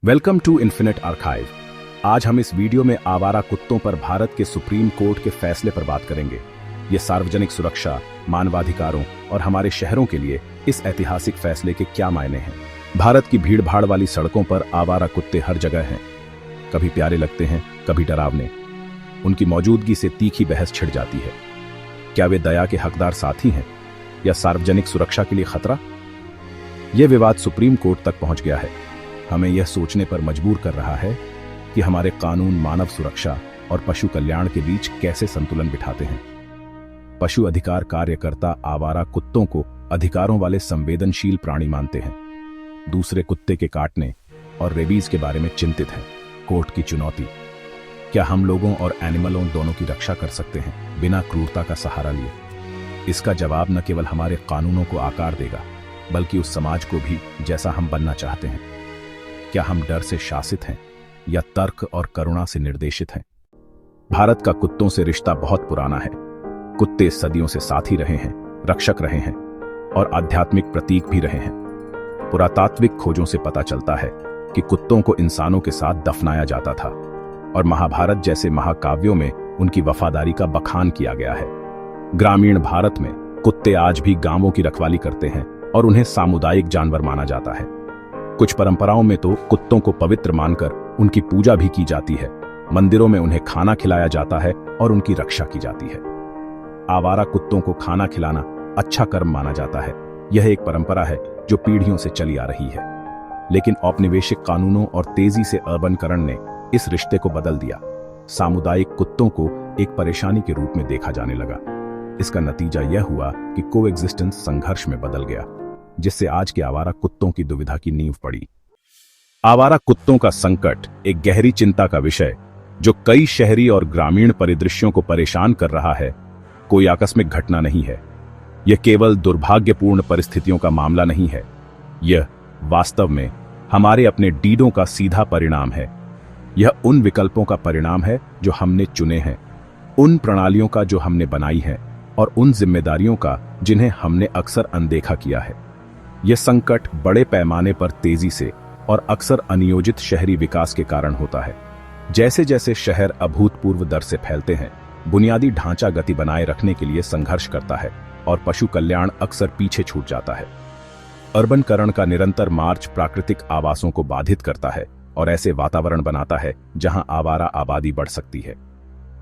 Welcome to infinite archive. आज हम इस वीडियो में आवारा कुत्तों पर भारत के सुप्रीम कोर्ट के फैसले पर बात करेंगे। ये सार्वजनिक सुरक्षा, मानवाधिकारों और हमारे शहरों के लिए इस ऐतिहासिक फैसले के क्या मायने हैं। भारत की भीड़-भाड़ वाली सड़कों पर आवारा कुत्ते हर जगह हैं। कभी प्यारे लगते हैं, कभी डरावने। उनकी मौजूदगी से तीखी बहस छिड़ जाती है। क्या वे दया के हकदार साथी हैं या सार्वजनिक सुरक्षा के लिए खतरा? यह विवाद सुप्रीम कोर्ट तक पहुंच गया है। हमें यह सोचने पर मजबूर कर रहा है कि हमारे कानून मानव सुरक्षा और पशु कल्याण के बीच कैसे संतुलन बिठाते हैं। पशु अधिकार कार्यकर्ता आवारा कुत्तों को अधिकारों वाले संवेदनशील प्राणी मानते हैं। दूसरे कुत्ते के काटने और रेबीज के बारे में चिंतित हैं। कोर्ट की चुनौती, क्या हम लोगों और एनिमलों दोनों की रक्षा कर सकते हैं बिना क्रूरता का सहारा लिए? इसका जवाब न केवल हमारे कानूनों को आकार देगा, बल्कि उस समाज को भी जैसा हम बनना चाहते हैं। क्या हम डर से शासित हैं या तर्क और करुणा से निर्देशित हैं? भारत का कुत्तों से रिश्ता बहुत पुराना है। कुत्ते सदियों से साथी रहे हैं, रक्षक रहे हैं और आध्यात्मिक प्रतीक भी रहे हैं। पुरातात्विक खोजों से पता चलता है कि कुत्तों को इंसानों के साथ दफनाया जाता था और महाभारत जैसे महाकाव्यों में उनकी वफादारी का बखान किया गया है। ग्रामीण भारत में कुत्ते आज भी गांवों की रखवाली करते हैं और उन्हें सामुदायिक जानवर माना जाता है। कुछ परंपराओं में तो कुत्तों को पवित्र मानकर उनकी पूजा भी की जाती है। मंदिरों में उन्हें खाना खिलाया जाता है और उनकी रक्षा की जाती है। आवारा कुत्तों को खाना खिलाना अच्छा कर्म माना जाता है। यह एक परंपरा है जो पीढ़ियों से चली आ रही है। लेकिन औपनिवेशिक कानूनों और तेजी से अर्बनकरण ने इस रिश्ते को बदल दिया। सामुदायिक कुत्तों को एक परेशानी के रूप में देखा जाने लगा। इसका नतीजा यह हुआ कि कोएग्जिस्टेंस संघर्ष में बदल गया, जिससे आज के आवारा कुत्तों की दुविधा की नींव पड़ी। आवारा कुत्तों का संकट एक गहरी चिंता का विषय जो कई शहरी और ग्रामीण परिदृश्यों को परेशान कर रहा है, कोई आकस्मिक घटना नहीं है। यह केवल दुर्भाग्यपूर्ण परिस्थितियों का मामला नहीं है। यह वास्तव में हमारे अपने डीडों का सीधा परिणाम है। यह उन विकल्पों का परिणाम है जो हमने चुने हैं, उन प्रणालियों का जो हमने बनाई है और उन जिम्मेदारियों का जिन्हें हमने अक्सर अनदेखा किया है। यह संकट बड़े पैमाने पर तेजी से और अक्सर अनियोजित शहरी विकास के कारण होता है। जैसे जैसे शहर अभूतपूर्व दर से फैलते हैं, बुनियादी ढांचा गति बनाए रखने के लिए संघर्ष करता है और पशु कल्याण अक्सर पीछे छूट जाता है। अर्बनकरण का निरंतर मार्च प्राकृतिक आवासों को बाधित करता है और ऐसे वातावरण बनाता है जहां आवारा आबादी बढ़ सकती है।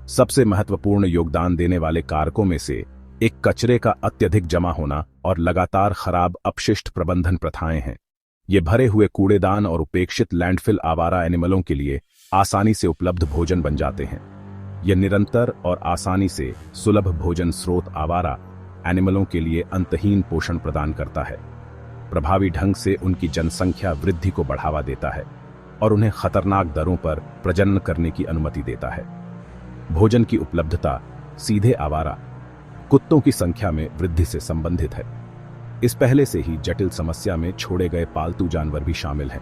सबसे महत्वपूर्ण योगदान देने वाले कारकों में से एक कचरे का अत्यधिक जमा होना और लगातार खराब अपशिष्ट प्रबंधन प्रथाएं हैं। ये भरे हुए कूड़ेदान और उपेक्षित लैंडफिल आवारा एनिमलों के लिए आसानी से उपलब्ध भोजन बन जाते हैं। यह निरंतर और आसानी से सुलभ भोजन स्रोत आवारा एनिमलों के लिए अंतहीन पोषण प्रदान करता है, प्रभावी ढंग से उनकी जनसंख्या वृद्धि को बढ़ावा देता है और उन्हें खतरनाक दरों पर प्रजनन करने की अनुमति देता है। भोजन की उपलब्धता सीधे आवारा कुत्तों की संख्या में वृद्धि से संबंधित है। इस पहले से ही जटिल समस्या में छोड़े गए पालतू जानवर भी शामिल हैं,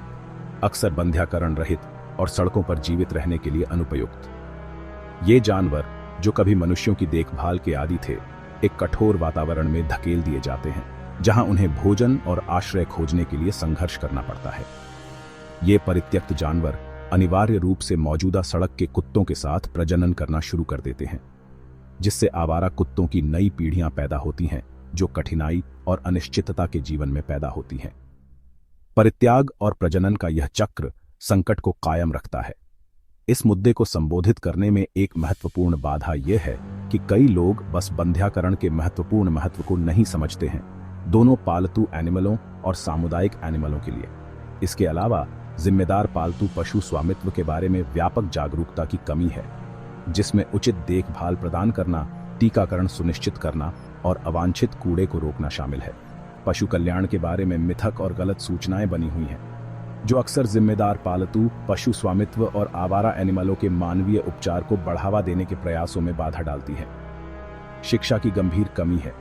अक्सर बंध्याकरण रहित और सड़कों पर जीवित रहने के लिए अनुपयुक्त। ये जानवर जो कभी मनुष्यों की देखभाल के आदी थे, एक कठोर वातावरण में धकेल दिए जाते हैं, जहां उन्हें भोजन और आश्रय खोजने के लिए संघर्ष करना पड़ता है। ये परित्यक्त जानवर अनिवार्य रूप से मौजूदा सड़क के कुत्तों के साथ प्रजनन करना शुरू कर देते हैं, जिससे आवारा कुत्तों की नई पीढ़ियां पैदा होती हैं जो कठिनाई और अनिश्चितता के जीवन में पैदा होती हैं। परित्याग और प्रजनन का यह चक्र संकट को कायम रखता है। इस मुद्दे को संबोधित करने में एक महत्वपूर्ण बाधा यह है कि कई लोग बस बंध्याकरण के महत्वपूर्ण महत्व को नहीं समझते हैं, दोनों पालतू एनिमलों और सामुदायिक एनिमलों के लिए। इसके अलावा जिम्मेदार पालतू पशु स्वामित्व के बारे में व्यापक जागरूकता की कमी है, जिसमें उचित देखभाल प्रदान करना, टीकाकरण सुनिश्चित करना और अवांछित कूड़े को रोकना शामिल है। पशु कल्याण के बारे में मिथक और गलत सूचनाएं बनी हुई हैं, जो अक्सर जिम्मेदार पालतू पशु स्वामित्व और आवारा एनिमलों के मानवीय उपचार को बढ़ावा देने के प्रयासों में बाधा डालती है। शिक्षा की गंभीर कमी है,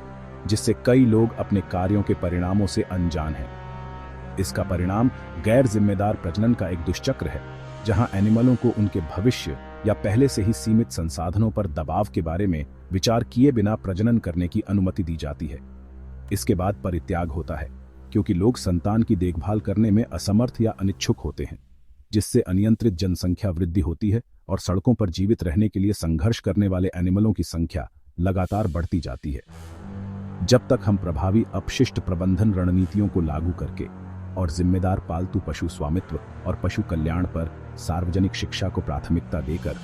जिससे कई लोग अपने कार्यों के परिणामों से अनजान हैं। इसका परिणाम गैर जिम्मेदार प्रजनन का एक दुष्चक्र है, जहां एनिमलों को उनके भविष्य या पहले से ही सीमित संसाधनों पर दबाव के बारे में विचार किए बिना प्रजनन करने की अनुमति दी जाती है। इसके बाद परित्याग होता है, क्योंकि लोग संतान की देखभाल करने में असमर्थ या अनिच्छुक होते हैं। जिससे अनियंत्रित जनसंख्या वृद्धि होती है और सड़कों पर जीवित रहने के लिए संघर्ष करने वाले एनिमलों की संख्या लगातार बढ़ती जाती है। जब तक हम प्रभावी अपशिष्ट प्रबंधन रणनीतियों को लागू करके और जिम्मेदार पालतू पशु स्वामित्व और पशु कल्याण पर सार्वजनिक शिक्षा को प्राथमिकता देकर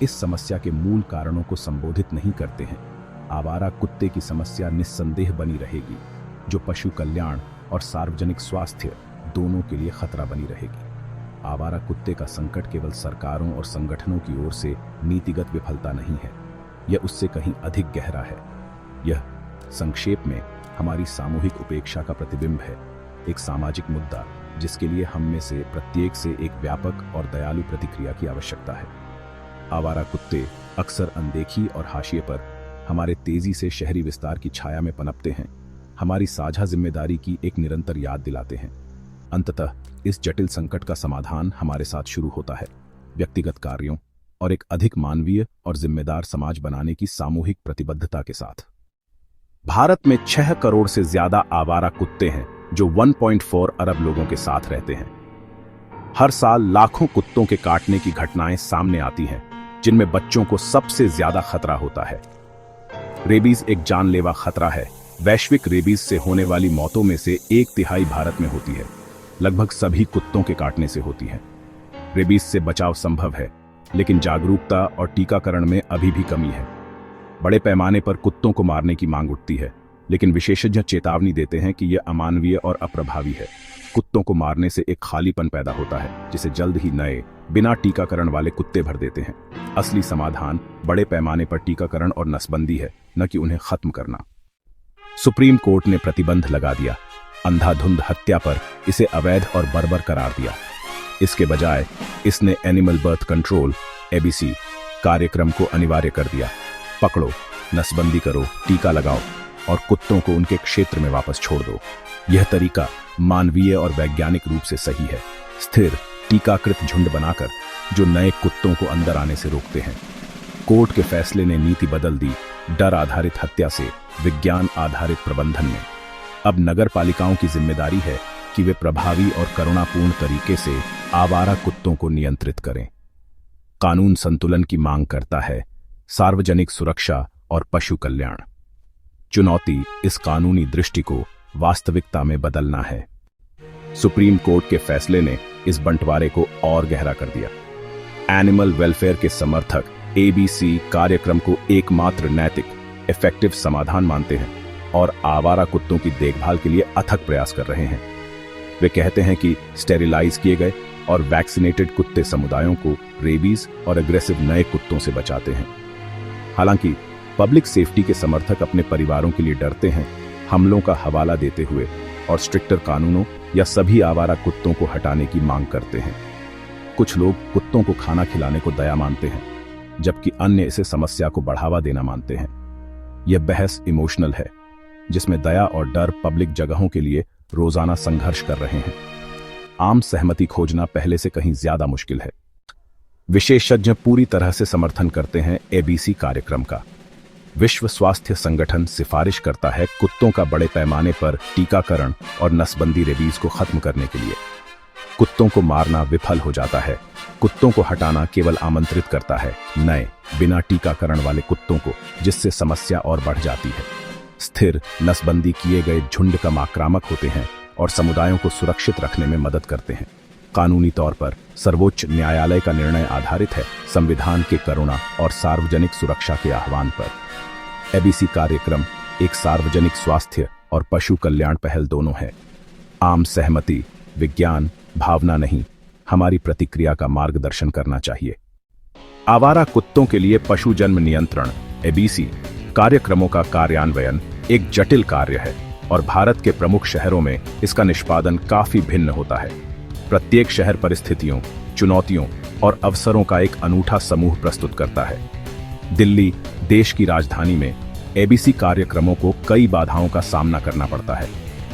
इस समस्या के मूल कारणों को संबोधित नहीं करते हैं, आवारा कुत्ते की समस्या निस्संदेह बनी रहेगी, जो पशु कल्याण और सार्वजनिक स्वास्थ्य दोनों के लिए खतरा बनी रहेगी। आवारा कुत्ते का संकट केवल सरकारों और संगठनों की ओर से नीतिगत विफलता नहीं है, यह उससे कहीं अधिक गहरा है। यह संक्षेप में हमारी सामूहिक उपेक्षा का प्रतिबिंब है, एक सामाजिक मुद्दा जिसके लिए हम में से प्रत्येक से एक व्यापक और दयालु प्रतिक्रिया की आवश्यकता है। आवारा कुत्ते अक्सर अनदेखी और हाशिए पर हमारे तेजी से शहरी विस्तार की छाया में पनपते हैं, हमारी साझा जिम्मेदारी की एक निरंतर याद दिलाते हैं। अंततः इस जटिल संकट का समाधान हमारे साथ शुरू होता है, व्यक्तिगत कार्यों और एक अधिक मानवीय और जिम्मेदार समाज बनाने की सामूहिक प्रतिबद्धता के साथ। भारत में 6 करोड़ से ज्यादा आवारा कुत्ते हैं जो 1.4 अरब लोगों के साथ रहते हैं। हर साल लाखों कुत्तों के काटने की घटनाएं सामने आती हैं, जिनमें बच्चों को सबसे ज्यादा खतरा होता है। रेबीज एक जानलेवा खतरा है। वैश्विक रेबीज से होने वाली मौतों में से 1/3 भारत में होती है, लगभग सभी कुत्तों के काटने से होती है। रेबीज से बचाव संभव है, लेकिन जागरूकता और टीकाकरण में अभी भी कमी है। बड़े पैमाने पर कुत्तों को मारने की मांग उठती है, लेकिन विशेषज्ञ चेतावनी देते हैं कि यह अमानवीय और अप्रभावी है। कुत्तों को मारने से एक खालीपन पैदा होता है, जिसे जल्द ही नए बिना टीकाकरण वाले कुत्ते भर देते हैं। असली समाधान बड़े पैमाने पर टीकाकरण और नसबंदी है, न कि उन्हें खत्म करना। सुप्रीम कोर्ट ने प्रतिबंध लगा दिया, अंधाधुंध हत्या पर इसे अवैध और बर्बर करार दिया। इसके बजाय इसने एनिमल बर्थ कंट्रोल (एबीसी) कार्यक्रम को अनिवार्य कर दिया। पकड़ो, नसबंदी करो, टीका लगाओ और कुत्तों को उनके क्षेत्र में वापस छोड़ दो। यह तरीका मानवीय और वैज्ञानिक रूप से सही है, स्थिर टीकाकृत झुंड बनाकर जो नए कुत्तों को अंदर आने से रोकते हैं। कोर्ट के फैसले ने नीति बदल दी, डर आधारित हत्या से विज्ञान आधारित प्रबंधन में। अब नगर पालिकाओं की जिम्मेदारी है कि वे प्रभावी और करुणापूर्ण तरीके से आवारा कुत्तों को नियंत्रित करें। कानून संतुलन की मांग करता है, सार्वजनिक सुरक्षा और पशु कल्याण। चुनौती इस कानूनी दृष्टि को वास्तविकता में बदलना है। सुप्रीम कोर्ट के फैसले ने इस बंटवारे को और गहरा कर दिया। एनिमल वेलफेयर के समर्थक एबीसी कार्यक्रम को एकमात्र नैतिक इफेक्टिव समाधान मानते हैं और आवारा कुत्तों की देखभाल के लिए अथक प्रयास कर रहे हैं। वे कहते हैं कि स्टेरिलाइज किए गए और वैक्सीनेटेड कुत्ते समुदायों को रेबीज और एग्रेसिव नए कुत्तों से बचाते हैं। हालांकि पब्लिक सेफ्टी के समर्थक अपने परिवारों के लिए डरते हैं, हमलों का हवाला देते हुए और स्ट्रिक्टर कानूनों या सभी आवारा कुत्तों को हटाने की मांग करते हैं। कुछ लोग कुत्तों को खाना खिलाने को दया मानते हैं, जबकि अन्य इसे समस्या को बढ़ावा देना मानते हैं। यह बहस इमोशनल है, जिसमें दया और डर पब्लिक जगहों के लिए रोजाना संघर्ष कर रहे हैं। आम सहमति खोजना पहले से कहीं ज्यादा मुश्किल है। विशेषज्ञ पूरी तरह से समर्थन करते हैं एबीसी कार्यक्रम का। विश्व स्वास्थ्य संगठन सिफारिश करता है कुत्तों का बड़े पैमाने पर टीकाकरण और नसबंदी रेबीज को खत्म करने के लिए। कुत्तों को मारना विफल हो जाता है, कुत्तों को हटाना केवल आमंत्रित करता है नए बिना टीकाकरण वाले कुत्तों को, जिससे समस्या और बढ़ जाती है। स्थिर नसबंदी किए गए झुंड कम आक्रामक होते हैं और समुदायों को सुरक्षित रखने में मदद करते हैं। कानूनी तौर पर सर्वोच्च न्यायालय का निर्णय आधारित है संविधान के करुणा और सार्वजनिक सुरक्षा के आह्वान पर। एबीसी कार्यक्रम एक सार्वजनिक स्वास्थ्य और पशु कल्याण पहल दोनों है। आम सहमति, विज्ञान, भावना नहीं, हमारी प्रतिक्रिया का मार्गदर्शन करना चाहिए। आवारा कुत्तों के लिए पशु जन्म नियंत्रण एबीसी कार्यक्रमों का कार्यान्वयन एक जटिल कार्य है और भारत के प्रमुख शहरों में इसका निष्पादन काफी भिन्न होता है। प्रत्येक शहर परिस्थितियों, चुनौतियों और अवसरों का एक अनूठा समूह प्रस्तुत करता है। दिल्ली, देश की राजधानी में एबीसी कार्यक्रमों को कई बाधाओं का सामना करना पड़ता है।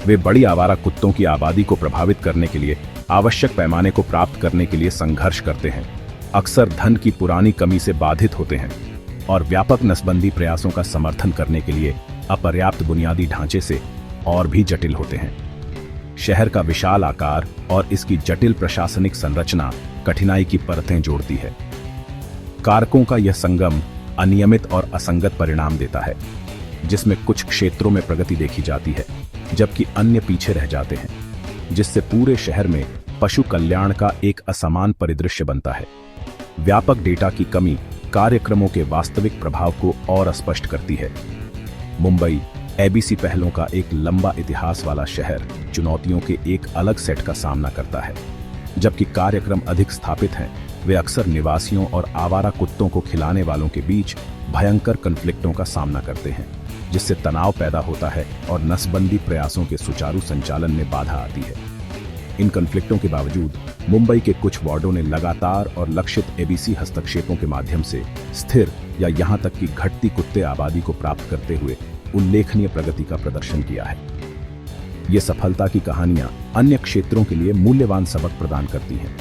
वे बड़ी आवारा कुत्तों की आबादी को प्रभावित करने के लिए आवश्यक पैमाने को प्राप्त करने के लिए संघर्ष करते हैं, अक्सर धन की पुरानी कमी से बाधित होते हैं और व्यापक नसबंदी प्रयासों का समर्थन करने के लिए अपर्याप्त बुनियादी ढांचे से और भी जटिल होते हैं। शहर का विशाल आकार और इसकी जटिल प्रशासनिक संरचना कठिनाई की परतें जोड़ती है। कारकों का यह संगम अनियमित और असंगत परिणाम देता है, जिसमें कुछ क्षेत्रों में प्रगति देखी जाती है जबकि अन्य पीछे रह जाते हैं, जिससे पूरे शहर में पशु कल्याण का एक असमान परिदृश्य बनता है। व्यापक डेटा की कमी कार्यक्रमों के वास्तविक प्रभाव को और स्पष्ट करती है। मुंबई एबीसी पहलों का एक लंबा इतिहास वाला शहर चुनौतियों के एक अलग सेट का सामना करता है। जबकि कार्यक्रम अधिक स्थापित हैं, वे अक्सर निवासियों और आवारा कुत्तों को खिलाने वालों के बीच भयंकर कन्फ्लिक्टों का सामना करते हैं, जिससे तनाव पैदा होता है और नसबंदी प्रयासों के सुचारू संचालन में बाधा आती है। इन कन्फ्लिक्टों के बावजूद मुंबई के कुछ वार्डों ने लगातार और लक्षित एबीसी हस्तक्षेपों के माध्यम से स्थिर या यहां तक कि घटती कुत्ते आबादी को प्राप्त करते हुए उल्लेखनीय प्रगति का प्रदर्शन किया है। ये सफलता की कहानियां अन्य क्षेत्रों के लिए मूल्यवान सबक प्रदान करती हैं।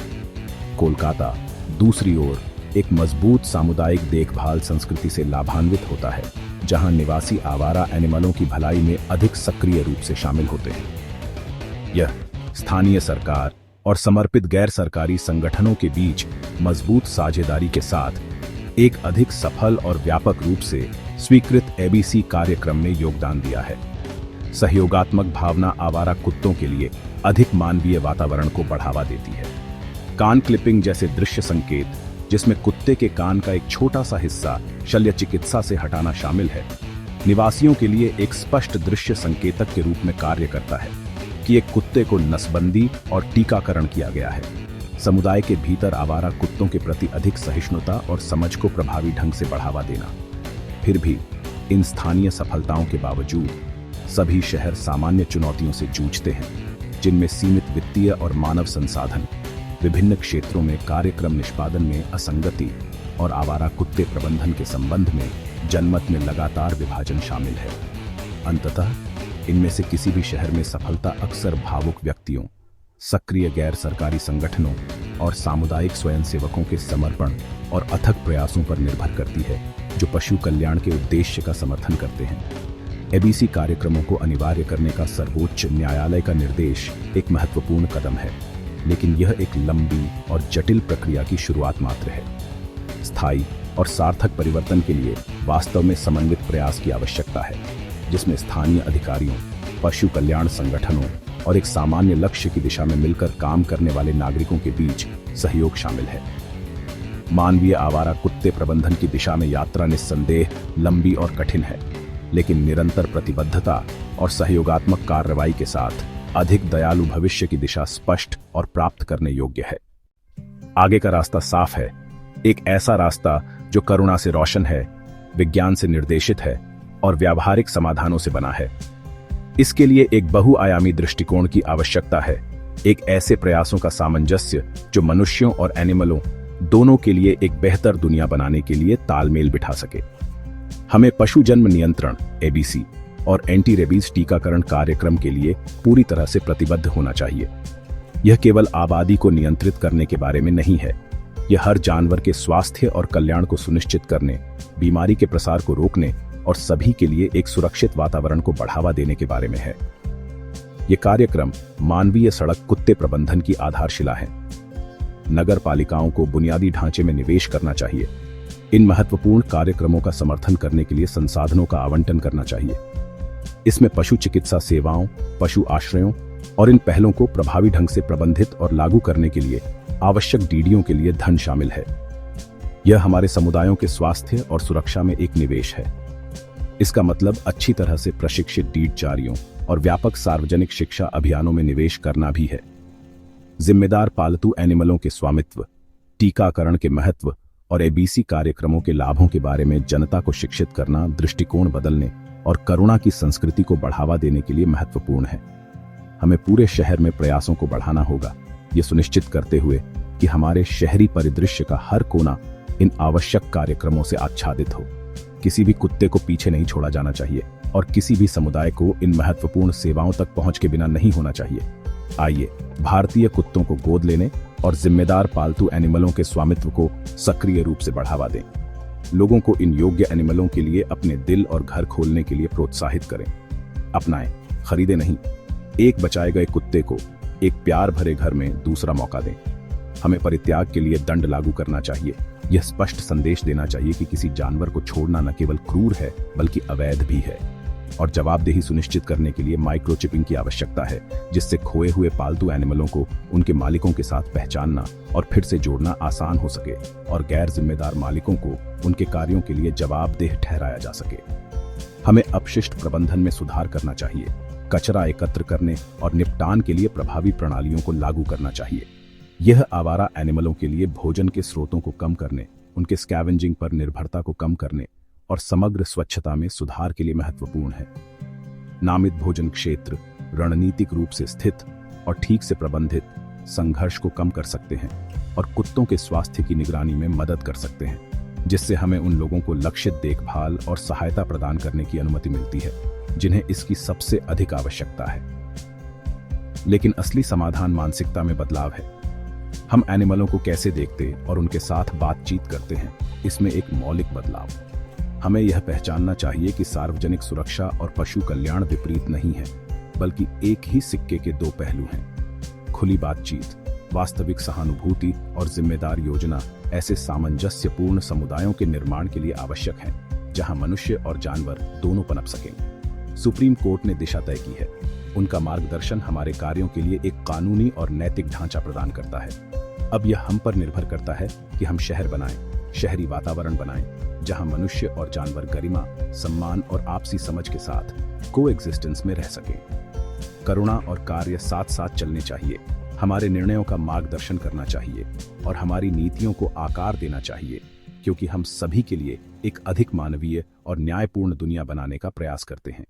कोलकाता दूसरी ओर एक मजबूत सामुदायिक देखभाल संस्कृति से लाभान्वित होता है, जहां निवासी आवारा एनिमलों की भलाई में अधिक सक्रिय रूप से शामिल होते हैं। यह स्थानीय सरकार और समर्पित गैर सरकारी संगठनों के बीच मजबूत साझेदारी के साथ एक अधिक सफल और व्यापक रूप से स्वीकृत एबीसी कार्यक्रम में योगदान दिया है। सहयोगात्मक भावना आवारा कुत्तों के लिए अधिक मानवीय वातावरण को बढ़ावा देती है। कान क्लिपिंग जैसे दृश्य संकेत, जिसमें कुत्ते के कान का एक छोटा सा हिस्सा शल्य चिकित्सा से हटाना शामिल है, निवासियों के लिए एक स्पष्ट दृश्य संकेतक के रूप में कार्य करता है कि एक कुत्ते को नसबंदी और टीकाकरण किया गया है। समुदाय के भीतर आवारा कुत्तों के प्रति अधिक सहिष्णुता और समझ को प्रभावी ढंग से बढ़ावा देना। फिर भी इन स्थानीय सफलताओं के बावजूद सभी शहर सामान्य चुनौतियों से जूझते हैं, जिनमें सीमित वित्तीय और मानव संसाधन, विभिन्न क्षेत्रों में कार्यक्रम निष्पादन में असंगति और आवारा कुत्ते प्रबंधन के संबंध में जनमत में लगातार विभाजन शामिल है। अंततः इनमें से किसी भी शहर में सफलता अक्सर भावुक व्यक्तियों, सक्रिय गैर सरकारी संगठनों और सामुदायिक स्वयंसेवकों के समर्पण और अथक प्रयासों पर निर्भर करती है, जो पशु कल्याण के उद्देश्य का समर्थन करते हैं। एबीसी कार्यक्रमों को अनिवार्य करने का सर्वोच्च न्यायालय का निर्देश एक महत्वपूर्ण कदम है, लेकिन यह एक लंबी और जटिल प्रक्रिया की शुरुआत मात्र है। स्थायी और सार्थक परिवर्तन के लिए वास्तव में समन्वित प्रयास की आवश्यकता है, जिसमें स्थानीय अधिकारियों, पशु कल्याण संगठनों और एक सामान्य लक्ष्य की दिशा में मिलकर काम करने वाले नागरिकों के बीच सहयोग शामिल है। मानवीय आवारा कुत्ते प्रबंधन की दिशा में यात्रा निस्संदेह लंबी और कठिन है, लेकिन निरंतर प्रतिबद्धता और सहयोगात्मक कार्रवाई के साथ अधिक दयालु भविष्य की दिशा स्पष्ट और प्राप्त करने योग्य है। आगे का रास्ता साफ है, एक ऐसा रास्ता जो करुणा से रोशन है, विज्ञान से निर्देशित है और व्यावहारिक समाधानों से बना है। इसके लिए एक बहुआयामी दृष्टिकोण की आवश्यकता है, एक ऐसे प्रयासों का सामंजस्य जो मनुष्यों और एनिमलों दोनों के लिए एक बेहतर दुनिया बनाने के लिए तालमेल बिठा सके। हमें पशु जन्म नियंत्रण एबीसी और एंटी रेबीज टीकाकरण कार्यक्रम के लिए पूरी तरह से प्रतिबद्ध होना चाहिए। यह केवल आबादी को नियंत्रित करने के बारे में नहीं है, यह हर जानवर के स्वास्थ्य और कल्याण को सुनिश्चित करने, बीमारी के प्रसार को रोकने और सभी के लिए एक सुरक्षित वातावरण को बढ़ावा देने के बारे में है। यह कार्यक्रम मानवीय सड़क कुत्ते प्रबंधन की आधारशिला है। नगर पालिकाओं को बुनियादी ढांचे में निवेश करना चाहिए। इन महत्वपूर्ण कार्यक्रमों का समर्थन करने के लिए संसाधनों का आवंटन करना चाहिए। इसमें पशु चिकित्सा सेवाओं, पशु आश्रयों और इन पहलों को प्रभावी ढंग से प्रबंधित और लागू करने के लिए आवश्यक डीडीओ के लिए धन शामिल है। यह हमारे समुदायों के स्वास्थ्य और सुरक्षा में एक निवेश है। इसका मतलब अच्छी तरह से प्रशिक्षित डीडचारियों और व्यापक सार्वजनिक शिक्षा अभियानों में निवेश करना भी है। जिम्मेदार पालतू एनिमलों के स्वामित्व, टीकाकरण के महत्व और एबीसी कार्यक्रमों के लाभों के बारे में जनता को शिक्षित करना दृष्टिकोण बदलने और करुणा की संस्कृति को बढ़ावा देने के लिए महत्वपूर्ण है। हमें पूरे शहर में प्रयासों को बढ़ाना होगा, ये सुनिश्चित करते हुए कि हमारे शहरी परिदृश्य का हर कोना इन आवश्यक कार्यक्रमों से आच्छादित हो। किसी भी कुत्ते को पीछे नहीं छोड़ा जाना चाहिए और किसी भी समुदाय को इन महत्वपूर्ण सेवाओं तक पहुंच के बिना नहीं होना चाहिए। आइए भारतीय कुत्तों को गोद लेने और जिम्मेदार पालतू एनिमलों के स्वामित्व को सक्रिय रूप से बढ़ावा दें। लोगों को इन योग्य एनिमलों के लिए अपने दिल और घर खोलने के लिए प्रोत्साहित करें। अपनाएं, खरीदें नहीं। एक बचाए गए कुत्ते को एक प्यार भरे घर में दूसरा मौका दें। हमें परित्याग के लिए दंड लागू करना चाहिए। यह स्पष्ट संदेश देना चाहिए कि किसी जानवर को छोड़ना न केवल क्रूर है बल्कि अवैध भी है। और जवाबदेही सुनिश्चित करने के लिए माइक्रोचिपिंग की आवश्यकता है, जिससे खोए हुए पालतू एनिमलों को उनके मालिकों के साथ पहचानना और फिर से जोड़ना आसान हो सके और गैर जिम्मेदार मालिकों को उनके कार्यों के लिए जवाबदेह ठहराया जा सके। हमें अपशिष्ट प्रबंधन में सुधार करना चाहिए। कचरा एकत्र करने और निपटान के लिए प्रभावी प्रणालियों को लागू करना चाहिए। यह आवारा एनिमलों के लिए भोजन के स्रोतों को कम करने, उनके स्कैवेंजिंग पर निर्भरता को कम करने और समग्र स्वच्छता में सुधार के लिए महत्वपूर्ण है। नामित भोजन क्षेत्र रणनीतिक रूप से स्थित और ठीक से प्रबंधित संघर्ष को कम कर सकते हैं और कुत्तों के स्वास्थ्य की निगरानी में मदद कर सकते हैं, जिससे हमें उन लोगों को लक्षित देखभाल और सहायता प्रदान करने की अनुमति मिलती है जिन्हें इसकी सबसे अधिक आवश्यकता है। लेकिन असली समाधान मानसिकता में बदलाव है। हम एनिमलों को कैसे देखते और उनके साथ बातचीत करते हैं, इसमें एक मौलिक बदलाव। हमें यह पहचानना चाहिए कि सार्वजनिक सुरक्षा और पशु कल्याण विपरीत नहीं है, बल्कि एक ही सिक्के के दो पहलू हैं। खुली बातचीत, वास्तविक सहानुभूति और जिम्मेदार योजना ऐसे सामंजस्यपूर्ण समुदायों के निर्माण के लिए आवश्यक हैं, जहां मनुष्य और जानवर दोनों पनप सकें। सुप्रीम कोर्ट ने दिशा तय की है। उनका मार्गदर्शन हमारे कार्यों के लिए एक कानूनी और नैतिक ढांचा प्रदान करता है। अब यह हम पर निर्भर करता है कि हम शहर बनाएं, शहरी वातावरण बनाएं, जहां मनुष्य और जानवर गरिमा, सम्मान और आपसी समझ के साथ कोएग्जिस्टेंस में रह सकें। करुणा और कार्य साथ साथ चलने चाहिए। हमारे निर्णयों का मार्गदर्शन करना चाहिए और हमारी नीतियों को आकार देना चाहिए, क्योंकि हम सभी के लिए एक अधिक मानवीय और न्यायपूर्ण दुनिया बनाने का प्रयास करते हैं।